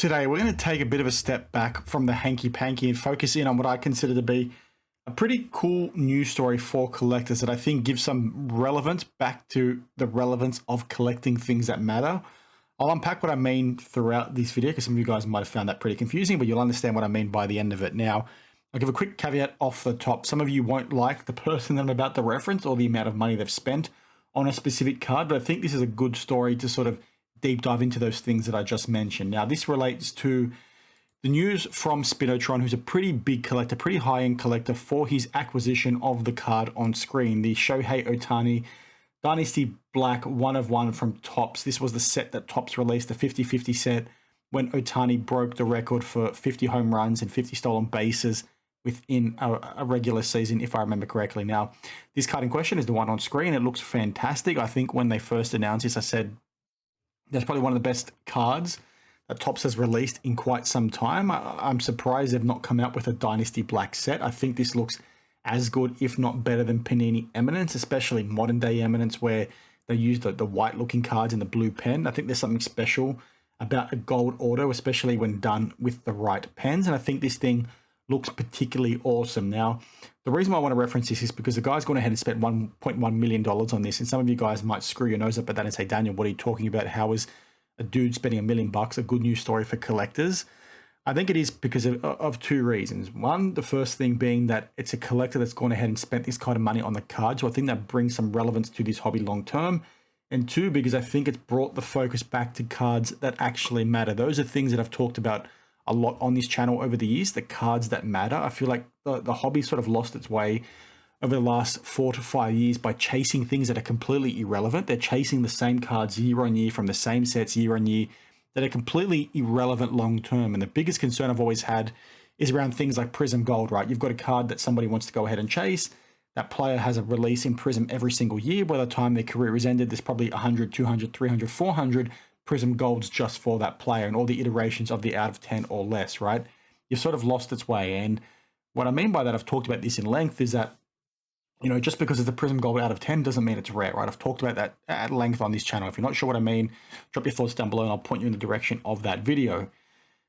Today, we're going to take a bit of a step back from the hanky-panky and focus in on what I consider to be a pretty cool news story for collectors that I think gives some relevance back to the relevance of collecting things that matter. I'll unpack what I mean throughout this video because some of you guys might have found that pretty confusing, but you'll understand what I mean by the end of it. Now, I'll give a quick caveat off the top. Some of you won't like the person that I'm about to reference or the amount of money they've spent on a specific card, but I think this is a good story to sort of deep dive into those things that I just mentioned. Now, this relates to the news from Spinotron, who's a pretty big collector, pretty high-end collector for his acquisition of the card on screen, the Shohei Ohtani Dynasty Black 1 of 1 from Topps. This was the set that Topps released, the 50-50 set, when Ohtani broke the record for 50 home runs and 50 stolen bases within a regular season, if I remember correctly. Now, this card in question is the one on screen. It looks fantastic. I think when they first announced this, I said, that's probably one of the best cards that Topps has released in quite some time. I'm surprised they've not come out with a Dynasty Black set. I think this looks as good, if not better, than Panini Eminence, especially modern day Eminence, where they use the white looking cards in the blue pen. I think there's something special about a gold auto, especially when done with the right pens. And I think this thing looks particularly awesome. Now, the reason why I want to reference this is because the guy's gone ahead and spent $1.1 million on this. And some of you guys might screw your nose up at that and say, Daniel, what are you talking about? How is a dude spending $1 million a good news story for collectors? I think it is because of two reasons. One, the first thing being that it's a collector that's gone ahead and spent this kind of money on the card. So I think that brings some relevance to this hobby long term. And two, because I think it's brought the focus back to cards that actually matter. Those are things that I've talked about a lot on this channel over the years, the cards that matter. I feel like the hobby sort of lost its way over the last 4 to 5 years by chasing things that are completely irrelevant. They're chasing the same cards year on year from the same sets year on year that are completely irrelevant long term. And the biggest concern I've always had is around things like Prism Gold, right? You've got a card that somebody wants to go ahead and chase. That player has a release in Prism every single year. By the time their career is ended, there's probably 100, 200, 300, 400 Prism Golds just for that player and all the iterations of the out of 10 or less, right? You've sort of lost its way. And what I mean by that, I've talked about this in length, is that, you know, just because it's a Prism Gold out of 10 doesn't mean it's rare, right? I've talked about that at length on this channel. If you're not sure what I mean, drop your thoughts down below and I'll point you in the direction of that video.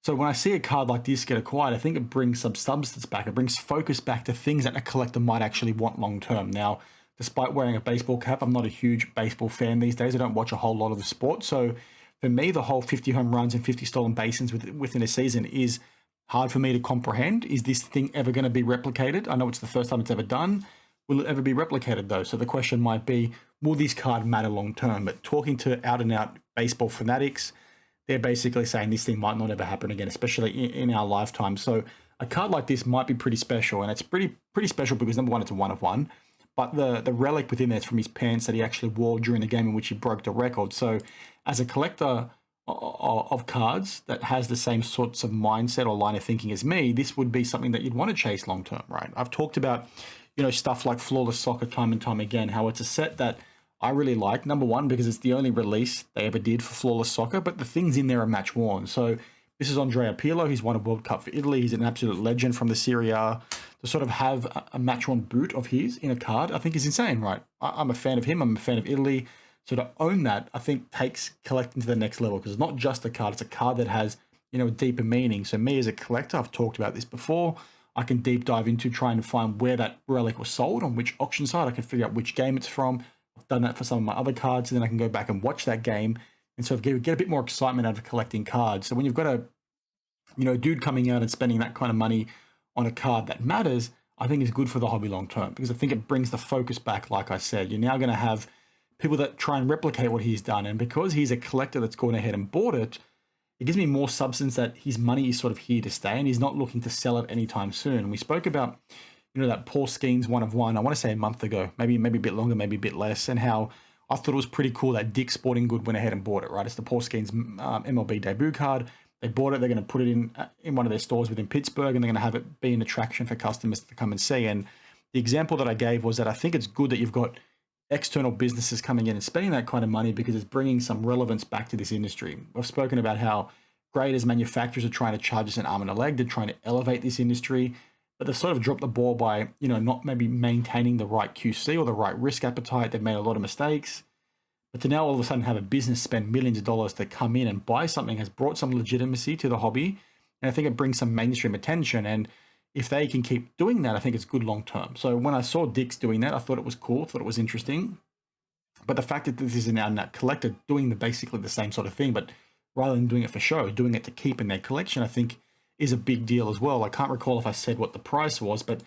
So when I see a card like this get acquired, I think it brings some substance back. It brings focus back to things that a collector might actually want long term. Now, despite wearing a baseball cap, I'm not a huge baseball fan these days. I don't watch a whole lot of the sport. So for me, the whole 50 home runs and 50 stolen bases within a season is hard for me to comprehend. Is this thing ever going to be replicated? I know it's the first time it's ever done. Will it ever be replicated, though? So the question might be, will this card matter long term? But talking to out-and-out baseball fanatics, they're basically saying this thing might not ever happen again, especially in our lifetime. So a card like this might be pretty special, and it's pretty special because, number one, it's a 1 of 1. But the relic within there is from his pants that he actually wore during the game in which he broke the record. So as a collector of cards that has the same sorts of mindset or line of thinking as me, this would be something that you'd want to chase long term, right? I've talked about, you know, stuff like Flawless Soccer time and time again, how it's a set that I really like. Number one, because it's the only release they ever did for Flawless Soccer, but the things in there are match worn. So this is Andrea Pirlo. He's won a World Cup for Italy. He's an absolute legend from the Serie A. To sort of have a match-worn boot of his in a card, I think is insane, right? I'm a fan of him. I'm a fan of Italy. So to own that, I think takes collecting to the next level, because it's not just a card. It's a card that has, you know, a deeper meaning. So me as a collector, I've talked about this before. I can deep dive into trying to find where that relic was sold, on which auction site. I can figure out which game it's from. I've done that for some of my other cards, and then I can go back and watch that game and sort of get a bit more excitement out of collecting cards. So when you've got a, you know, dude coming out and spending that kind of money on a card that matters, I think is good for the hobby long term, because I think it brings the focus back. Like I said, you're now going to have people that try and replicate what he's done. And because he's a collector that's gone ahead and bought it, it gives me more substance that his money is sort of here to stay and he's not looking to sell it anytime soon. We spoke about, you know, that Paul Skeens 1 of 1, I want to say a month ago, maybe a bit longer, maybe a bit less, and how I thought it was pretty cool that Dick's Sporting Good went ahead and bought it, right? It's the Paul Skeens MLB debut card. They bought it. They're going to put it in one of their stores within Pittsburgh, and they're going to have it be an attraction for customers to come and see. And the example that I gave was that I think it's good that you've got external businesses coming in and spending that kind of money, because it's bringing some relevance back to this industry. I've spoken about how great as manufacturers are trying to charge us an arm and a leg. They're trying to elevate this industry, but they've sort of dropped the ball by, you know, not maybe maintaining the right QC or the right risk appetite. They've made a lot of mistakes. But to now all of a sudden have a business spend millions of dollars to come in and buy something has brought some legitimacy to the hobby. And I think it brings some mainstream attention. And if they can keep doing that, I think it's good long term. So when I saw Dick's doing that, I thought it was cool, thought it was interesting. But the fact that this is now a collector doing basically the same sort of thing, but rather than doing it for show, doing it to keep in their collection, I think is a big deal as well. I can't recall if I said what the price was, but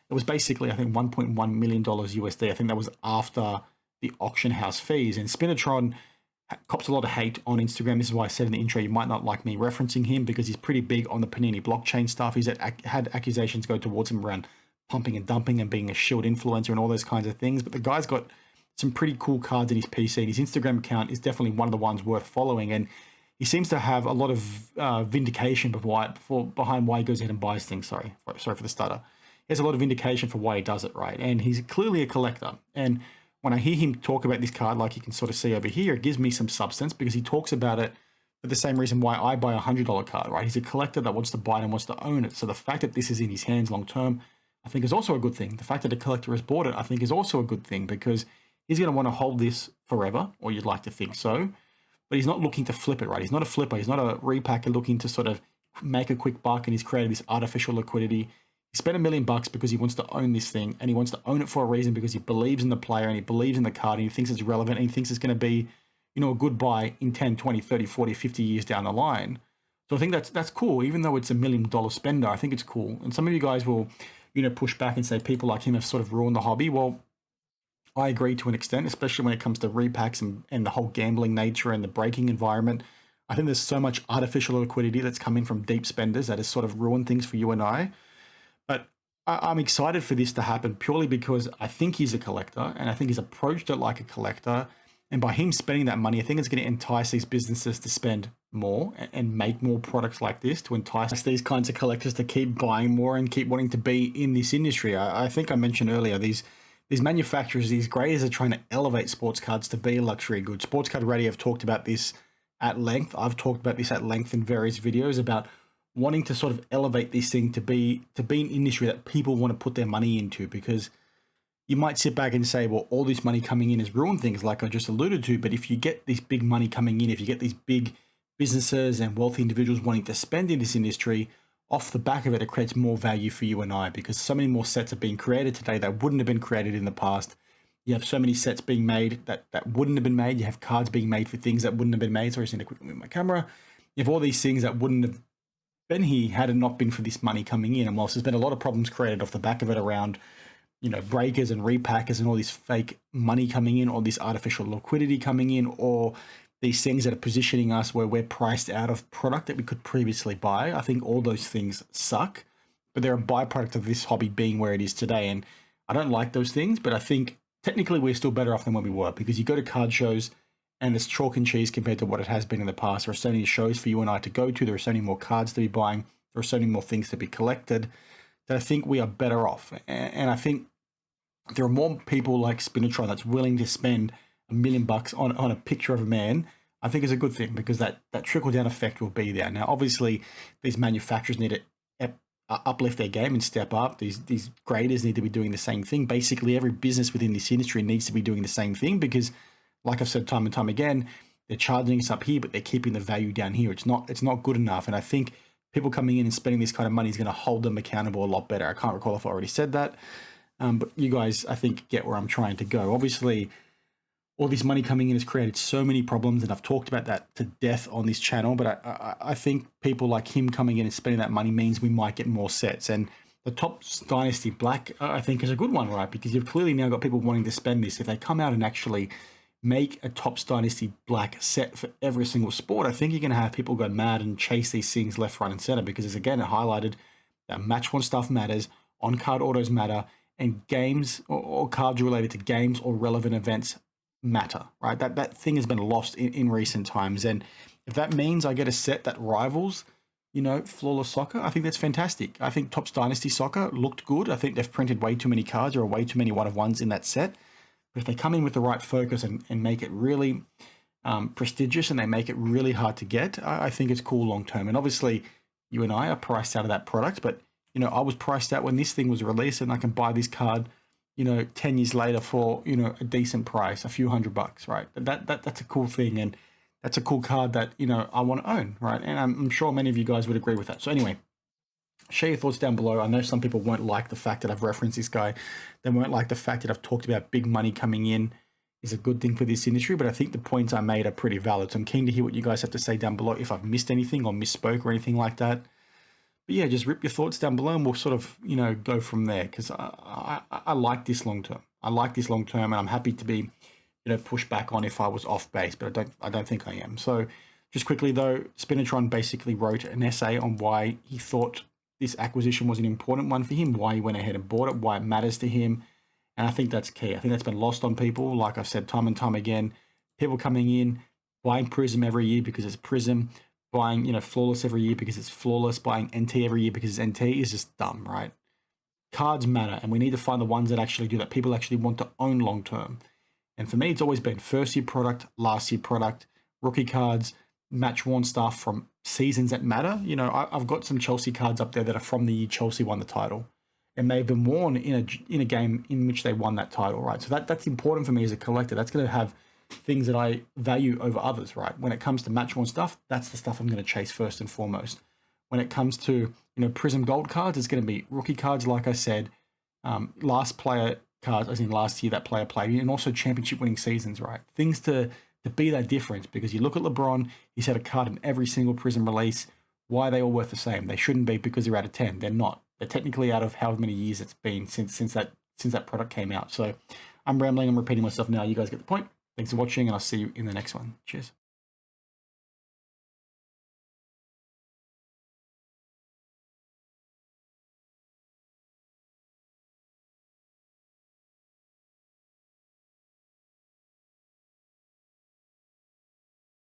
it was basically, I think, $1.1 million USD. I think that was after the auction house fees. And Spinatron cops a lot of hate on Instagram. This is why I said in the intro, you might not like me referencing him because he's pretty big on the Panini blockchain stuff. He's had accusations go towards him around pumping and dumping and being a shield influencer and all those kinds of things. But the guy's got some pretty cool cards in his PC, and his Instagram account is definitely one of the ones worth following. And he seems to have a lot of vindication behind why he goes ahead and buys things. Sorry for the stutter. He has a lot of indication for why he does it, right? And he's clearly a collector. And when I hear him talk about this card, like you can sort of see over here, it gives me some substance because he talks about it for the same reason why I buy a $100 card, right? He's a collector that wants to buy it and wants to own it. So the fact that this is in his hands long term, I think is also a good thing. The fact that a collector has bought it, I think is also a good thing because he's going to want to hold this forever, or you'd like to think so. But he's not looking to flip it, right? He's not a flipper. He's not a repacker looking to sort of make a quick buck, and he's created this artificial liquidity. He spent $1 million because he wants to own this thing, and he wants to own it for a reason because he believes in the player and he believes in the card and he thinks it's relevant and he thinks it's going to be, you know, a good buy in 10, 20, 30, 40, 50 years down the line. So I think that's cool. Even though it's $1 million spender, I think it's cool. And some of you guys will, you know, push back and say people like him have sort of ruined the hobby. Well, I agree to an extent, especially when it comes to repacks and the whole gambling nature and the breaking environment. I think there's so much artificial liquidity that's coming from deep spenders that has sort of ruined things for you and I. But I'm excited for this to happen purely because I think he's a collector and I think he's approached it like a collector. And by him spending that money, I think it's going to entice these businesses to spend more and make more products like this to entice these kinds of collectors to keep buying more and keep wanting to be in this industry. I think I mentioned earlier, these manufacturers, these graders are trying to elevate sports cards to be a luxury good. Sports Card Radio have talked about this at length. I've talked about this at length in various videos about wanting to sort of elevate this thing to be an industry that people want to put their money into, because you might sit back and say, well, all this money coming in has ruined things like I just alluded to. But if you get this big money coming in, if you get these big businesses and wealthy individuals wanting to spend in this industry, off the back of it, it creates more value for you and I, because so many more sets are being created today that wouldn't have been created in the past. You have so many sets being made that wouldn't have been made. You have cards being made for things that wouldn't have been made. Sorry, I just need to quickly move my camera. You have all these things that wouldn't have been here had it not been for this money coming in. And whilst there's been a lot of problems created off the back of it around, you know, breakers and repackers and all this fake money coming in, or this artificial liquidity coming in, or these things that are positioning us where we're priced out of product that we could previously buy, I think all those things suck, but they're a byproduct of this hobby being where it is today. And I don't like those things, but I think technically we're still better off than when we were, because you go to card shows and it's chalk and cheese compared to what it has been in the past. There are so many shows for you and I to go to. There are so many more cards to be buying. There are so many more things to be collected that I think we are better off. And I think there are more people like Spinatron that's willing to spend $1 million on a picture of a man. I think is a good thing, because that trickle down effect will be there. Now, obviously, these manufacturers need to uplift their game and step up. These graders need to be doing the same thing. Basically, every business within this industry needs to be doing the same thing, because, like I've said time and time again, they're charging us up here, but they're keeping the value down here. It's not good enough. And I think people coming in and spending this kind of money is going to hold them accountable a lot better. I can't recall if I already said that, but you guys, I think, get where I'm trying to go. Obviously, all this money coming in has created so many problems, and I've talked about that to death on this channel, but I think people like him coming in and spending that money means we might get more sets. And the Topps Dynasty Black, I think, is a good one, right? Because you've clearly now got people wanting to spend this. If they come out and actually make a Topps Dynasty Black set for every single sport, I think you're going to have people go mad and chase these things left, right, and center, because, as again, it highlighted that match one stuff matters, on-card autos matter, and games or cards related to games or relevant events matter, right? That thing has been lost in recent times. And if that means I get a set that rivals, you know, Flawless Soccer, I think that's fantastic. I think Topps Dynasty Soccer looked good. I think they've printed way too many cards, or way too many one-of-ones in that set. But if they come in with the right focus and make it really prestigious, and they make it really hard to get, I think it's cool long-term. And obviously, you and I are priced out of that product, but, you know, I was priced out when this thing was released, and I can buy this card, you know, 10 years later for, you know, a decent price, a few $100, right? That's a cool thing. And that's a cool card that, you know, I want to own, right? And I'm sure many of you guys would agree with that. So anyway, share your thoughts down below. I know some people won't like the fact that I've referenced this guy. They won't like the fact that I've talked about big money coming in is a good thing for this industry, but I think the points I made are pretty valid. So I'm keen to hear what you guys have to say down below if I've missed anything or misspoke or anything like that. But yeah, just rip your thoughts down below and we'll sort of, you know, go from there, because I like this long term. I like this long term, and I'm happy to be, you know, pushed back on if I was off base, but I don't think I am. So just quickly though, Spinatron basically wrote an essay on why he thought this acquisition was an important one for him, why he went ahead and bought it, why it matters to him. And I think that's key. I think that's been lost on people. Like I've said time and time again, people coming in, buying Prism every year because it's Prism, buying, you know, Flawless every year because it's Flawless, buying NT every year because it's NT is just dumb, right? Cards matter, and we need to find the ones that actually do that, people actually want to own long term. And for me, it's always been first year product, last year product, rookie cards, match worn stuff from seasons that matter. You know, I've got some Chelsea cards up there that are from the year Chelsea won the title, and they've been worn in a game in which they won that title, right? So that's important for me as a collector. That's going to have things that I value over others, right? When it comes to match worn stuff, that's the stuff I'm going to chase first and foremost. When it comes to, you know, Prism Gold cards, it's going to be rookie cards, like I said, last player cards, as in last year that player played, and also championship winning seasons, right? Things to be that difference, because you look at LeBron, he's had a card in every single Prism release. Why are they all worth the same? They shouldn't be, because they're out of 10. They're not. They're technically out of however many years it's been since that product came out. So I'm rambling, I'm repeating myself now. You guys get the point. Thanks for watching, and I'll see you in the next one. Cheers.